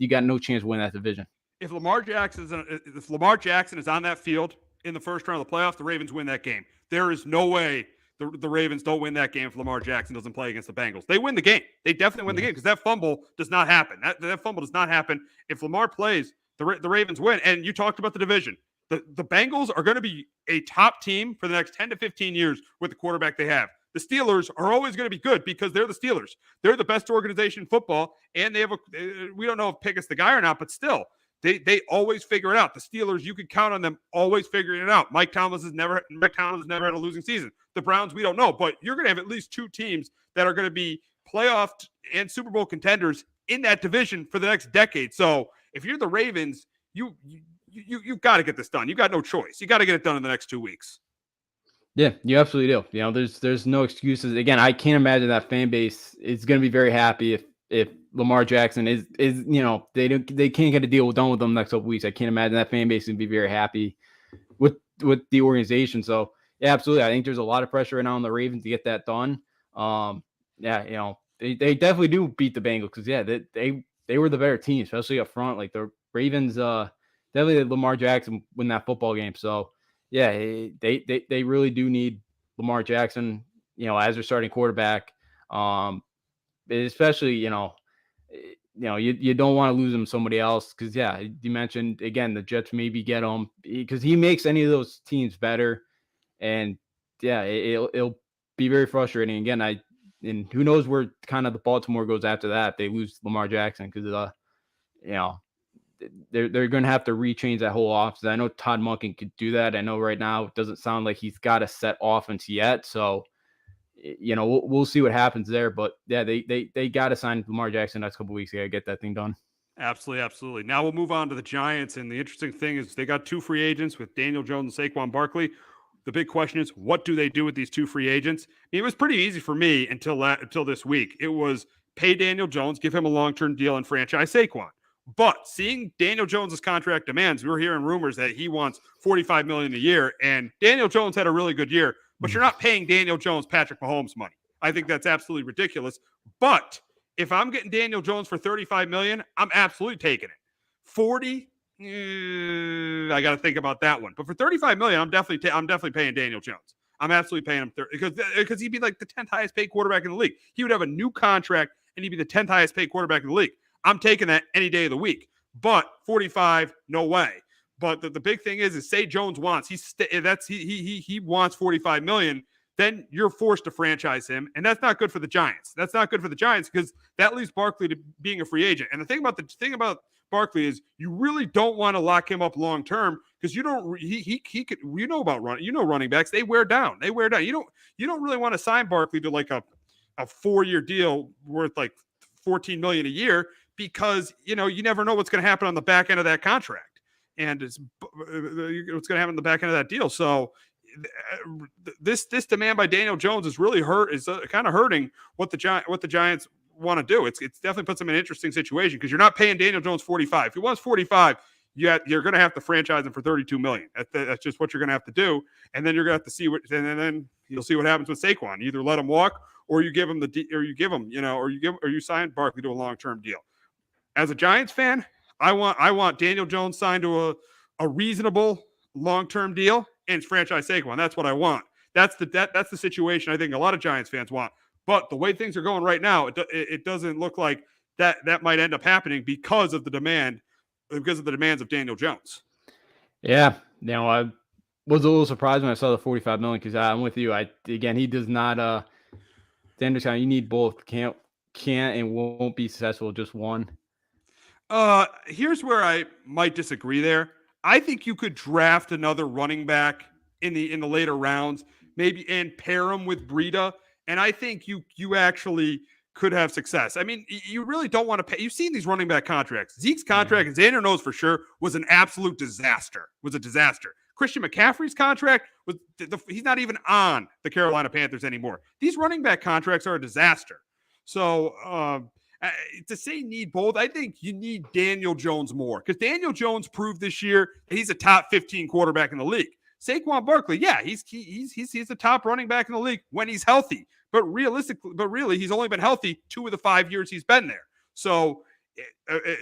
S8: got no chance to win that division.
S7: If Lamar Jackson is on that field in the first round of the playoffs, the Ravens win that game. There is no way the Ravens don't win that game if Lamar Jackson doesn't play against the Bengals. They win the game. They definitely win the game because that fumble does not happen. That fumble does not happen. If Lamar plays, the Ravens win. And you talked about the division. The Bengals are going to be a top team for the next 10 to 15 years with the quarterback they have. The Steelers are always going to be good because they're the Steelers. They're the best organization in football, and they have we don't know if Pickett's the guy or not, but still, they always figure it out. The Steelers, you can count on them always figuring it out. Mike Tomlin has never had a losing season. The Browns, we don't know, but you're going to have at least two teams that are going to be playoff and Super Bowl contenders in that division for the next decade. So if you're the Ravens, you've got to get this done. You got no choice. You got to get it done in the next 2 weeks.
S8: Yeah, you absolutely do. There's no excuses. Again, I can't imagine that fan base is going to be very happy if if Lamar Jackson is they can't get a deal done with them next couple weeks. I can't imagine that fan base would be very happy with the organization. So yeah, absolutely. I think there's a lot of pressure right now on the Ravens to get that done. They definitely do beat the Bengals because they were the better team, especially up front. Like the Ravens definitely let Lamar Jackson win that football game. So yeah, they really do need Lamar Jackson, as their starting quarterback. Especially, you don't want to lose him to somebody else because, you mentioned, again, the Jets maybe get him because he makes any of those teams better. And, it'll be very frustrating. Again, and who knows where kind of the Baltimore goes after that if they lose Lamar Jackson because, they're going to have to rechange that whole offense. I know Todd Monken could do that. I know right now it doesn't sound like he's got a set offense yet. So, we'll see what happens there. But yeah, they got to sign Lamar Jackson next couple of weeks. They got to get that thing done.
S7: Absolutely. Now we'll move on to the Giants. And the interesting thing is they got 2 free agents with Daniel Jones and Saquon Barkley. The big question is, what do they do with these 2 free agents? It was pretty easy for me until this week. It was pay Daniel Jones, give him a long-term deal, and franchise Saquon. But seeing Daniel Jones's contract demands, we were hearing rumors that he wants $45 million a year, and Daniel Jones had a really good year, but you're not paying Daniel Jones Patrick Mahomes money. I think that's absolutely ridiculous. But if I'm getting Daniel Jones for $35 million, I'm absolutely taking it. 40, I got to think about that one. But for $35 million, I'm definitely paying Daniel Jones. I'm absolutely paying him because he'd be like the 10th highest paid quarterback in the league. He would have a new contract and he'd be the 10th highest paid quarterback in the league. I'm taking that any day of the week. But 45, no way. But the big thing is say Jones wants he wants $45 million. Then you're forced to franchise him, and that's not good for the Giants. That's not good for the Giants because that leaves Barkley to being a free agent. And the thing about Barkley is you really don't want to lock him up long term because you don't. He could. About running backs. They wear down. You don't really want to sign Barkley to like a 4-year deal worth like $14 million a year because you never know what's going to happen on the back end of that contract, and what's going to happen on the back end of that deal. So. This demand by Daniel Jones is really kind of hurting what the Giants want to do. It's definitely puts them in an interesting situation because you're not paying Daniel Jones 45. If he wants 45, you're going to have to franchise him for $32 million. That's just what you're going to have to do. And then you're going to have to see then you'll see what happens with Saquon. You either let him walk or you give him or you sign Barkley to a long-term deal. As a Giants fan, I want Daniel Jones signed to a reasonable long-term deal and franchise Saquon. That's what I want. That's the situation I think a lot of Giants fans want. But the way things are going right now, it doesn't look like that might end up happening because of the demands of Daniel Jones. Yeah.
S8: Now I was a little surprised when I saw the $45 million because I'm with you. He does not Daniel Jones, you need both. Can't and won't be successful with just one.
S7: Here's where I might disagree there. I think you could draft another running back in the later rounds, maybe, and pair him with Breida, and I think you actually could have success. I mean, you really don't want to pay. You've seen these running back contracts. Zeke's contract, and Xander knows for sure, was an absolute disaster. Christian McCaffrey's contract he's not even on the Carolina Panthers anymore. These running back contracts are a disaster. So, to say need both, I think you need Daniel Jones more because Daniel Jones proved this year that he's a top 15 quarterback in the league. Saquon Barkley, he's a top running back in the league when he's healthy, but really, he's only been healthy 2 of the 5 years he's been there. So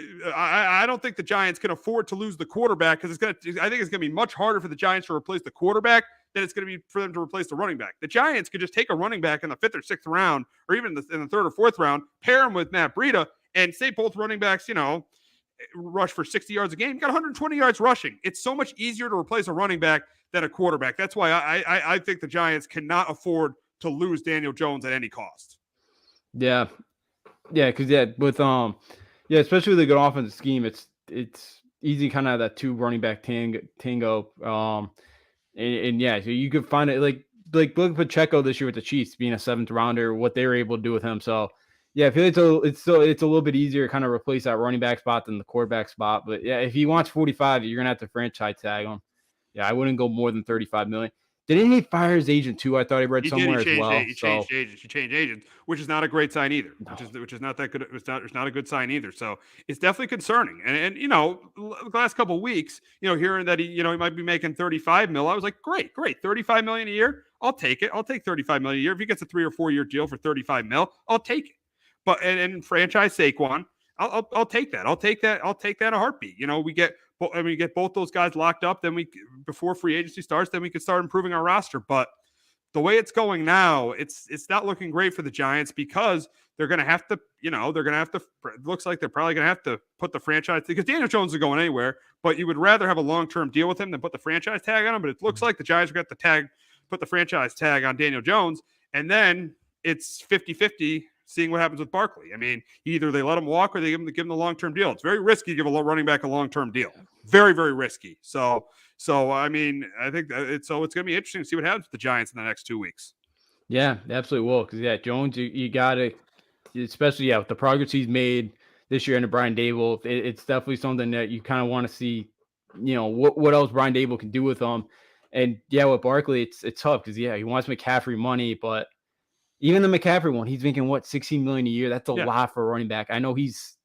S7: I don't think the Giants can afford to lose the quarterback because I think it's going to be much harder for the Giants to replace the quarterback than it's going to be for them to replace the running back. The Giants could just take a running back in the 5th or 6th round, or even in the 3rd or 4th round, pair him with Matt Breida, and say both running backs, rush for 60 yards a game. You got 120 yards rushing. It's so much easier to replace a running back than a quarterback. That's why I think the Giants cannot afford to lose Daniel Jones at any cost.
S8: Yeah, because with especially with a good offensive scheme, it's easy kind of that 2 running back tango. So you could find it like look at Pacheco this year with the Chiefs being a 7th rounder, what they were able to do with him. So yeah, I feel it's a little bit easier to kind of replace that running back spot than the quarterback spot. But yeah, if he wants 45, you're gonna have to franchise tag him. Yeah, I wouldn't go more than $35 million. Didn't he fire his agent too? I thought I read
S7: He
S8: somewhere
S7: did. He
S8: as well.
S7: He changed agents. He changed agents, which is not a great sign either. Which is not that good. It's not a good sign either. So it's definitely concerning. And the last couple of weeks, hearing that he might be making 35 mil, I was like, great, 35 million a year. I'll take it. I'll take 35 million a year. If he gets a 3 or 4 year deal for 35 mil, I'll take it. But and franchise Saquon, I'll take that. I'll take that in a heartbeat. We get both those guys locked up. Then before free agency starts, then we can start improving our roster. But the way it's going now, it's not looking great for the Giants because they're going to have to, it looks like they're probably going to have to put the franchise, because Daniel Jones is going anywhere, but you would rather have a long-term deal with him than put the franchise tag on him. But it looks like the Giants are going to have to put the franchise tag on Daniel Jones. And then it's 50-50 seeing what happens with Barkley. I mean, either they let him walk or they give him the long-term deal. It's very risky to give a running back a long-term deal. Very, very risky. So I mean, I think it's going to be interesting to see what happens with the Giants in the next 2 weeks.
S8: Yeah, absolutely will. Because Jones, you got to, especially with the progress he's made this year under Brian Daboll, it's definitely something that you kind of want to see. What else Brian Daboll can do with them. And with Barkley, it's tough because he wants McCaffrey money, but even the McCaffrey one, he's making $16 million a year. That's a lot for a running back. I know he's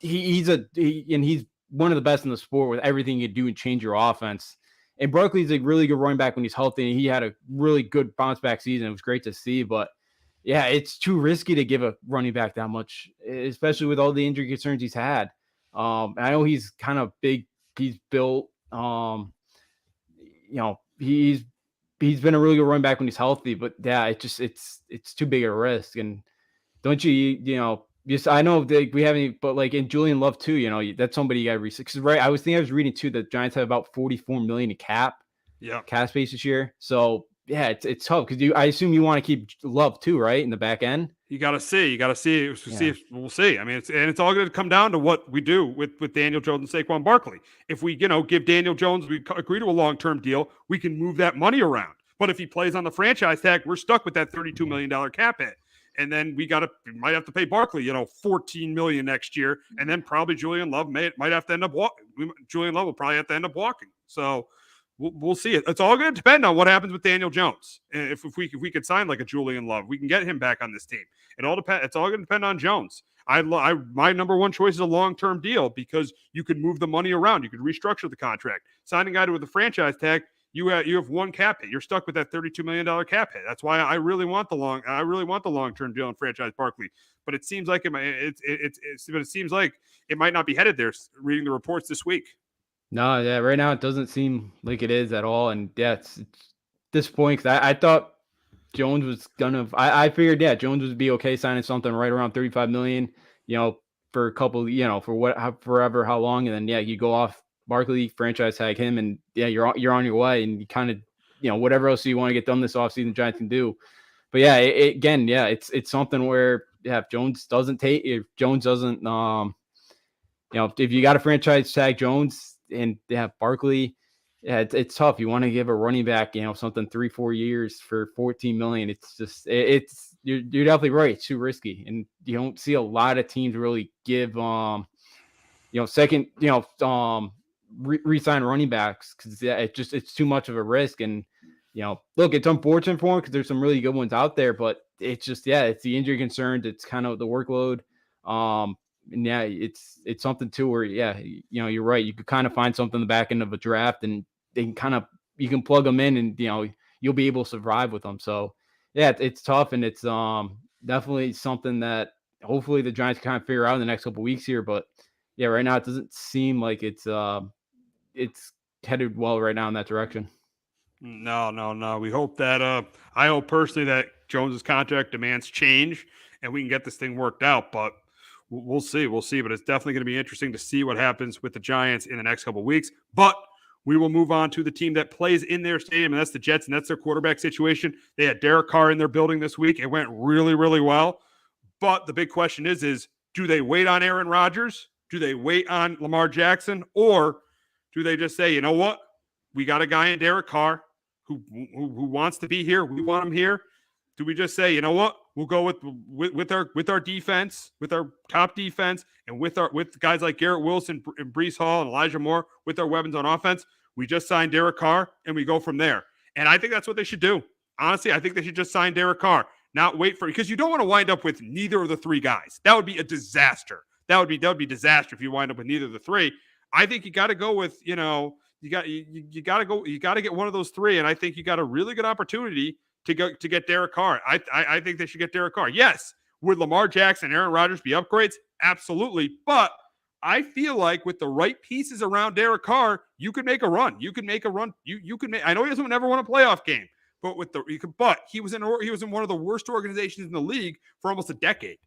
S8: one of the best in the sport with everything you do and change your offense. And Barkley's a really good running back when he's healthy, and he had a really good bounce back season. It was great to see, but it's too risky to give a running back that much, especially with all the injury concerns he's had. I know he's kind of big. He's built, he's been a really good running back when he's healthy, but it's too big a risk. And don't I know that we haven't, but like in Julian Love too, that's somebody you got to research. Right, I was reading too that Giants have about $44 million in cap space this year. So it's tough because I assume you want to keep Love too, right, in the back end.
S7: You got to see. We'll see. I mean, it's all going to come down to what we do with Daniel Jones and Saquon Barkley. If we give Daniel Jones, we agree to a long-term deal, we can move that money around. But if he plays on the franchise tag, we're stuck with that $32 million cap hit. And then we might have to pay Barkley, $14 million next year. And then probably Julian Love might have to end up walking. Julian Love will probably have to end up walking. So we'll see. It's all going to depend on what happens with Daniel Jones. And if we could sign like a Julian Love, we can get him back on this team. It all depends. It's all going to depend on Jones. My number one choice is a long-term deal because you could move the money around. You could restructure the contract. Signing a guy with a franchise tag, you have one cap hit. You're stuck with that $32 million cap hit. That's why I really want the long-term deal in franchise Barkley. But it seems like it seems like it might not be headed there. Reading the reports this week.
S8: No, right now it doesn't seem like it is at all, and it's disappointing because I thought Jones was gonna. I figured Jones would be okay signing something right around $35 million, for a couple, forever, how long, and then you go off Barkley, franchise tag him, and you're on your way, and you kind of whatever else you want to get done this offseason, Giants can do. But it's something where if Jones doesn't, if you got a franchise tag Jones and they have Barkley, it's tough. You want to give a running back something 3-4 years for $14 million. It's just you're definitely right. It's too risky, and you don't see a lot of teams really give second re-sign running backs because it's too much of a risk. And look, it's unfortunate for him because there's some really good ones out there, but it's just it's the injury concerns. It's kind of the workload. And it's something too where you're right. You could kind of find something in the back end of a draft, and they can you can plug them in, and you'll be able to survive with them. So it's tough, and it's definitely something that hopefully the Giants can kind of figure out in the next couple of weeks here. But right now it doesn't seem like it's headed well right now in that direction.
S7: No. We hope that I hope personally that Jones's contract demands change and we can get this thing worked out. But we'll see. But it's definitely going to be interesting to see what happens with the Giants in the next couple of weeks. But we will move on to the team that plays in their stadium, and that's the Jets, and that's their quarterback situation. They had Derek Carr in their building this week. It went really, really well. But the big question is do they wait on Aaron Rodgers? Do they wait on Lamar Jackson? Or do they just say, you know what? We got a guy in Derek Carr who wants to be here. We want him here. Do we just say, you know what? We'll go with our defense, with our top defense, and with guys like Garrett Wilson and Breece Hall and Elijah Moore with our weapons on offense. We just signed Derek Carr, and we go from there. And I think that's what they should do. Honestly, I think they should just sign Derek Carr, not wait for, because you don't want to wind up with neither of the three guys. That would be a disaster. That would be disaster if you wind up with neither of the three. I think you got to go with, you got to get one of those three. And I think you got a really good opportunity to get Derek Carr. I think they should get Derek Carr. Yes. Would Lamar Jackson, Aaron Rodgers be upgrades? Absolutely. But I feel like with the right pieces around Derek Carr, you could make a run. You could make a run. You could make. I know he doesn't never won a playoff game, but he was in one of the worst organizations in the league for almost a decade.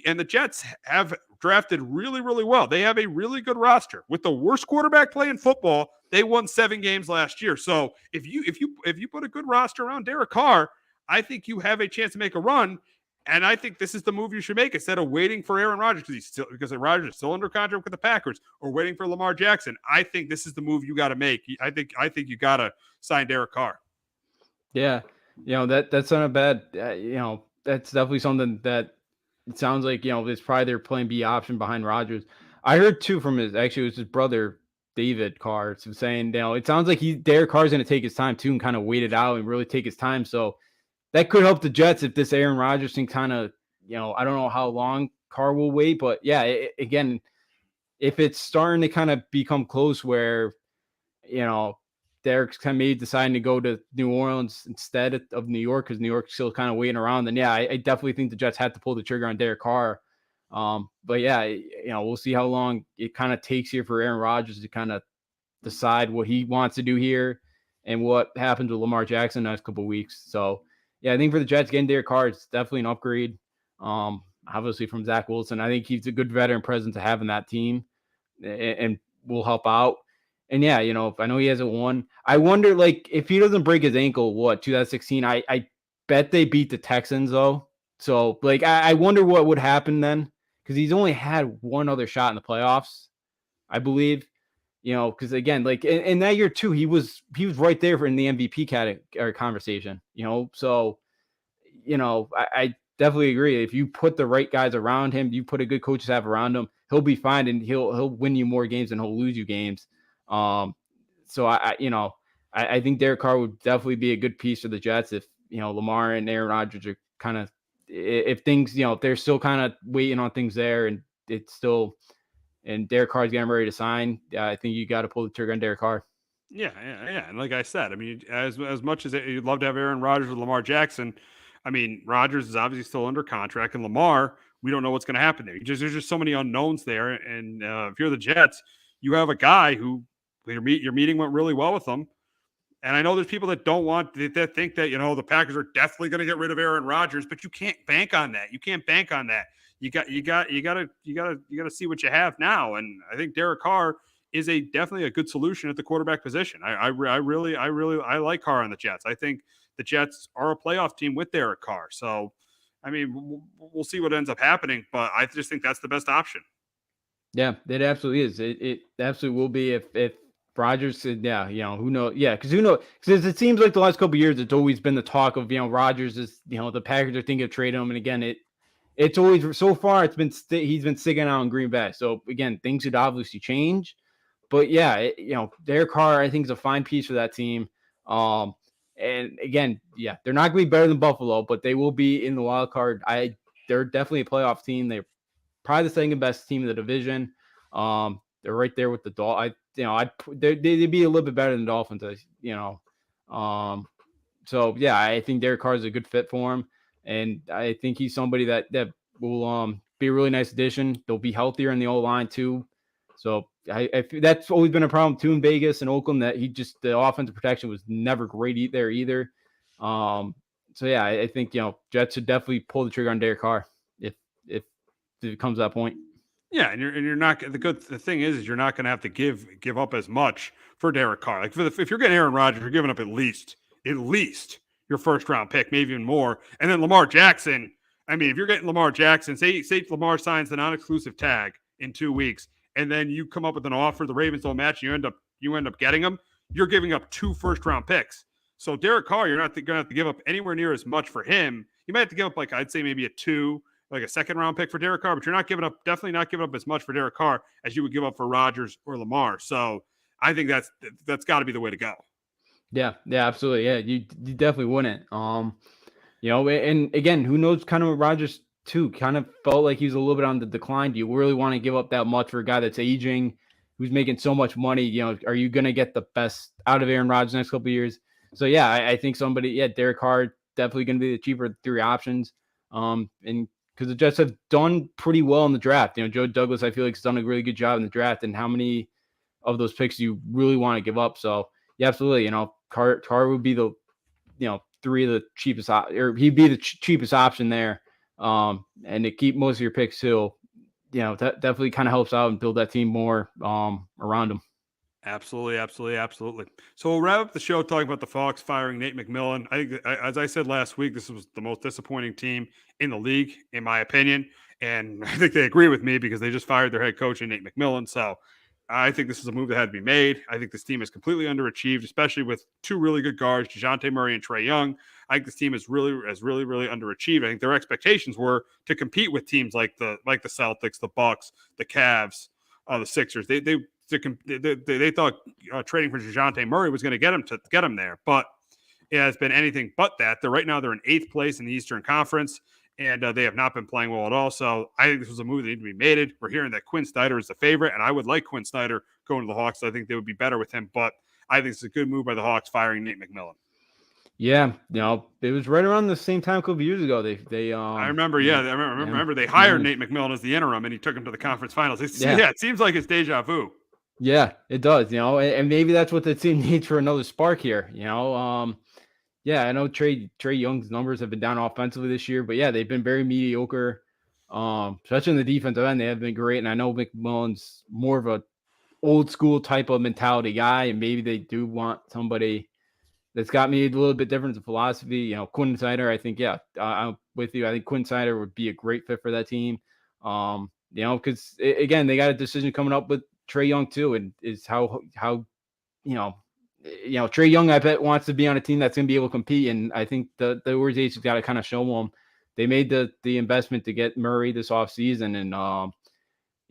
S7: And the Jets have drafted really, really well. They have a really good roster. With the worst quarterback play in football, they won 7 games last year. So if you put a good roster around Derek Carr, I think you have a chance to make a run. And I think this is the move you should make instead of waiting for Aaron Rodgers because Rodgers is still under contract with the Packers, or waiting for Lamar Jackson. I think this is the move you got to make. I think you got to sign Derek Carr.
S8: Yeah, that's not a bad. That's definitely something that it sounds like it's probably their plan B option behind Rodgers. I heard too from it was his brother David Carr saying it sounds like Derek Carr's going to take his time too and kind of wait it out and really take his time. So that could help the Jets if this Aaron Rodgers thing kind of, I don't know how long Carr will wait, but yeah, again, if it's starting to kind of become close where, Derek's kind of maybe deciding to go to New Orleans instead of New York because New York's still kind of waiting around, then yeah, I definitely think the Jets had to pull the trigger on Derek Carr. But yeah, we'll see how long it kind of takes here for Aaron Rodgers to kind of decide what he wants to do here and what happens with Lamar Jackson the next couple of weeks. So, yeah, I think for the Jets, getting Derek Carr is definitely an upgrade. Obviously from Zach Wilson. I think he's a good veteran presence to have in that team and will help out. And yeah, I know he hasn't won. I wonder, if he doesn't break his ankle, 2016, I bet they beat the Texans, though. So, I wonder what would happen then, because he's only had one other shot in the playoffs, I believe. Because again, in that year too, he was right there in the MVP category conversation. So, I definitely agree. If you put the right guys around him, you put a good coaching staff around him, he'll be fine and he'll win you more games than he'll lose you games. So I think Derek Carr would definitely be a good piece for the Jets if Lamar and Aaron Rodgers are kind of if things if they're still kind of waiting on things there and it's still. And Derek Carr's getting ready to sign. I think you got to pull the trigger on Derek Carr.
S7: Yeah. And like I said, I mean, as much as you'd love to have Aaron Rodgers with Lamar Jackson, I mean, Rodgers is obviously still under contract, and Lamar, we don't know what's going to happen there. There's just so many unknowns there. And if you're the Jets, you have a guy who your meeting went really well with him. And I know there's people that don't want that think that the Packers are definitely going to get rid of Aaron Rodgers, but you can't bank on that. You can't bank on that. You got to see what you have now. And I think Derek Carr is definitely a good solution at the quarterback position. I really like Carr on the Jets. I think the Jets are a playoff team with Derek Carr. So, I mean, we'll see what ends up happening, but I just think that's the best option.
S8: Yeah, it absolutely is. It absolutely will be if Rodgers said, who knows? Yeah, because Because it seems like the last couple of years, it's always been the talk of, Rodgers is, the Packers are thinking of trading him. And again, it's always, so far, it's been, he's been sticking out in Green Bay. So again, things could obviously change, but yeah, Derek Carr, I think is a fine piece for that team. And again, yeah, they're not going to be better than Buffalo, but they will be in the wild card. They're definitely a playoff team. They're probably the second best team in the division. They're right there with the Dolphins. They'd be a little bit better than the Dolphins, So yeah, I think Derek Carr is a good fit for him. And I think he's somebody that will be a really nice addition. They'll be healthier in the O-line too. So I that's always been a problem too in Vegas and Oakland, that the offensive protection was never great there either. So yeah, I think Jets should definitely pull the trigger on Derek Carr if it comes to that point.
S7: Yeah, and you're not the thing is you're not going to have to give up as much for Derek Carr. Like if you're getting Aaron Rodgers, you're giving up at least your first round pick, maybe even more. And then Lamar Jackson, I mean, if you're getting Lamar Jackson, say Lamar signs the non-exclusive tag in 2 weeks, and then you come up with an offer, the Ravens don't match, you end up getting him, you're giving up 2 first-round picks. So Derek Carr, you're not going to have to give up anywhere near as much for him. You might have to give up, I'd say maybe a second-round pick for Derek Carr, but you're definitely not giving up as much for Derek Carr as you would give up for Rodgers or Lamar. So I think that's got to be the way to go.
S8: Yeah, absolutely. Yeah, you definitely wouldn't. And again, who knows kind of what Rodgers too kind of felt like he was a little bit on the decline. Do you really want to give up that much for a guy that's aging, who's making so much money? Are you going to get the best out of Aaron Rodgers next couple of years? So yeah, I think Derek Carr definitely going to be the cheaper 3 options. And because the Jets have done pretty well in the draft. Joe Douglas, I feel like, has done a really good job in the draft. And how many of those picks do you really want to give up? So yeah, absolutely. Carr would be the 3 of the cheapest, or he'd be the cheapest option there. And to keep most of your picks too, that definitely kind of helps out and build that team more around him.
S7: Absolutely. So we'll wrap up the show talking about the Hawks firing Nate McMillan. I think, as I said last week, this was the most disappointing team in the league, in my opinion. And I think they agree with me because they just fired their head coach, Nate McMillan. So I think this is a move that had to be made. I think this team is completely underachieved, especially with 2 really good guards, DeJounte Murray and Trae Young. I think this team is really underachieved. I think their expectations were to compete with teams like the Celtics, the Bucks, the Cavs, the Sixers. They thought trading for DeJounte Murray was going to get them there, but it has been anything but that. They're in 8th place in the Eastern Conference, and they have not been playing well at all. So I think this was a move that needed to be made. We're hearing that Quinn Snyder is the favorite, and I would like Quinn Snyder going to the Hawks. I think they would be better with him, but I think it's a good move by the Hawks firing Nate McMillan.
S8: Yeah, it was right around the same time a couple of years ago. I
S7: remember. Yeah, I remember they hired Nate McMillan as the interim, and he took him to the conference finals. It seems like it's deja vu.
S8: Yeah, it does. And maybe that's what the team needs for another spark here. I know Trae Young's numbers have been down offensively this year, but yeah, they've been very mediocre. Especially in the defensive end, they have been great. And I know McMillan's more of a old school type of mentality guy, and maybe they do want somebody that's got me a little bit different in philosophy. Quinn Snyder, I think, I'm with you. I think Quinn Snyder would be a great fit for that team. Because again, they got a decision coming up with Trae Young too, and is how Trae Young, I bet, wants to be on a team that's going to be able to compete. And I think the Warriors agents got to kind of show them they made the investment to get Murray this offseason. And,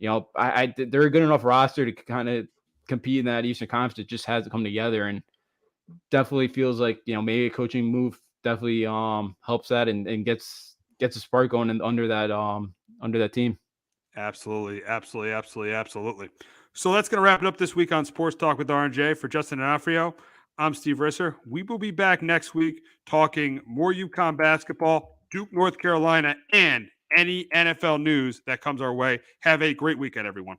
S8: they're a good enough roster to kind of compete in that Eastern Conference. It just hasn't come together, and definitely feels like, maybe a coaching move definitely helps that and gets a spark going under that team.
S7: Absolutely. So that's going to wrap it up this week on Sports Talk with R&J. For Justin and Afrio, I'm Steve Risser. We will be back next week talking more Uconn basketball, Duke, North Carolina, and any NFL news that comes our way. Have a great weekend, everyone.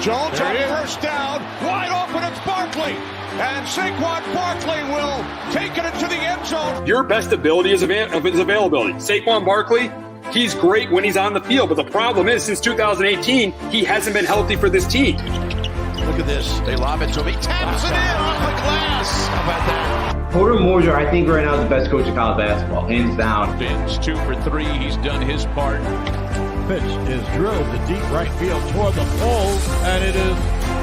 S3: Jones on first down, wide open, it's Barkley. And Saquon Barkley will take it into the end zone.
S4: Your best ability is availability. Saquon Barkley, he's great when he's on the field, but the problem is since 2018, he hasn't been healthy for this team.
S3: Look at this. They lob it to him. He taps it in off the glass. How about that?
S5: Porter Moser, I think, right now is the best coach in college basketball, hands down.
S6: Fins 2 for 3. He's done his part. Pitch is drilled to deep right field toward the pole, and it is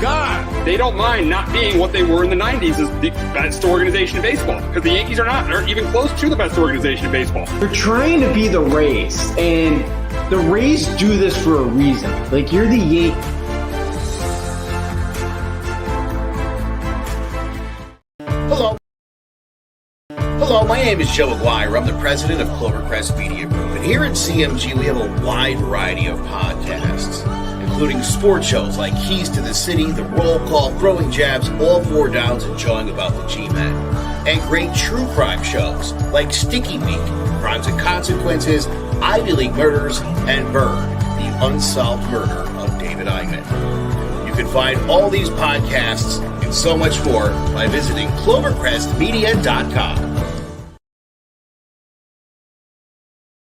S6: gone.
S4: They don't mind not being what they were in the 90s as the best organization in baseball, because the Yankees are even close to the best organization in baseball.
S5: They're trying to be the Rays, and the Rays do this for a reason. Like, you're the Yankees.
S10: Hello, my name is Joe Aguirre. I'm the president of Clovercrest Media Group. And here at CMG, we have a wide variety of podcasts, including sports shows like Keys to the City, The Roll Call, Throwing Jabs, All Four Downs, and Jawing About the G-Men. And great true crime shows like Sticky Week, Crimes and Consequences, Ivy League Murders, and Bird, the unsolved murder of David Eichmann. You can find all these podcasts and so much more by visiting clovercrestmedia.com.